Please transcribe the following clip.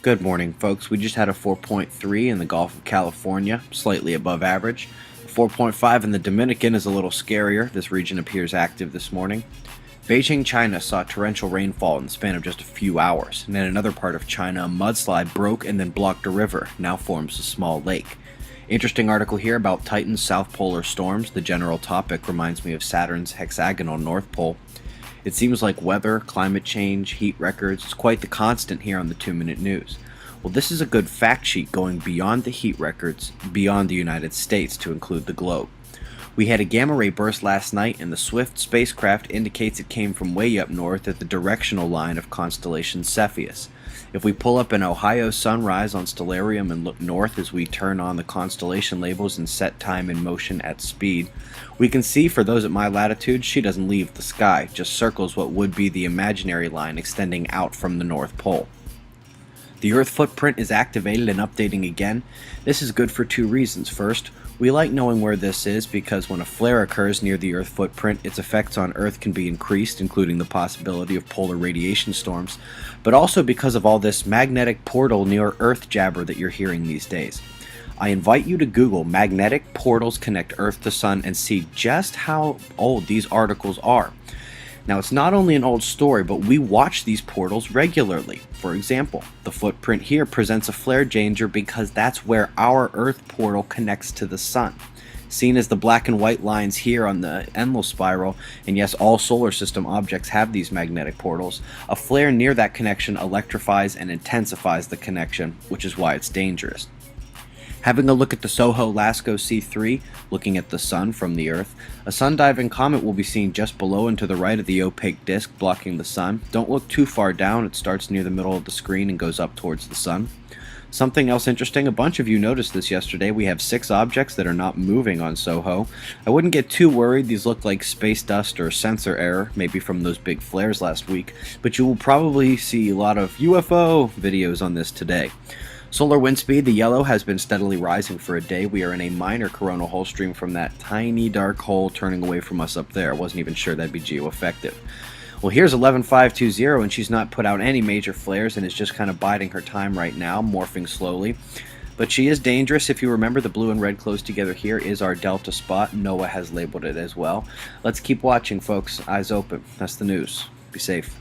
Good morning, folks. We just had a 4.3 in the Gulf of California, slightly above average. 4.5 in the Dominican is a little scarier. This region appears active this morning. Beijing, China saw torrential rainfall in the span of just a few hours, and in another part of China, a mudslide broke and then blocked a river, now forms a small lake. Interesting article here about Titan's south polar storms. The general topic reminds me of Saturn's hexagonal north pole. It seems like weather, climate change, heat records is quite the constant here on the 2-Minute News. Well, this is a good fact sheet going beyond the heat records, beyond the United States to include the globe. We had a gamma ray burst last night, and the Swift spacecraft indicates it came from way up north at the directional line of constellation Cepheus. If we pull up an Ohio sunrise on Stellarium and look north as we turn on the constellation labels and set time in motion at speed, we can see for those at my latitude she doesn't leave the sky, just circles what would be the imaginary line extending out from the North Pole. The Earth footprint is activated and updating again. This is good for two reasons. First, we like knowing where this is because when a flare occurs near the Earth footprint, its effects on Earth can be increased, including the possibility of polar radiation storms, but also because of all this magnetic portal near Earth jabber that you're hearing these days. I invite you to Google magnetic portals connect Earth to Sun and see just how old these articles are. Now, it's not only an old story, but we watch these portals regularly. For example, the footprint here presents a flare danger because that's where our Earth portal connects to the Sun. Seen as the black and white lines here on the Enlil spiral, and yes, all solar system objects have these magnetic portals, a flare near that connection electrifies and intensifies the connection, which is why it's dangerous. Having a look at the Soho-Lascaux C3, looking at the Sun from the Earth, a sun-diving comet will be seen just below and to the right of the opaque disk blocking the Sun. Don't look too far down, it starts near the middle of the screen and goes up towards the Sun. Something else interesting, a bunch of you noticed this yesterday, we have 6 objects that are not moving on Soho. I wouldn't get too worried, these look like space dust or sensor error, maybe from those big flares last week, but you will probably see a lot of UFO videos on this today. Solar wind speed, the yellow, has been steadily rising for a day. We are in a minor coronal hole stream from that tiny dark hole turning away from us up there. I wasn't even sure that'd be geo-effective. Well, here's 11520, and she's not put out any major flares and is just kind of biding her time right now, morphing slowly. But she is dangerous. If you remember, the blue and red close together here is our delta spot. NOAA has labeled it as well. Let's keep watching, folks. Eyes open. That's the news. Be safe.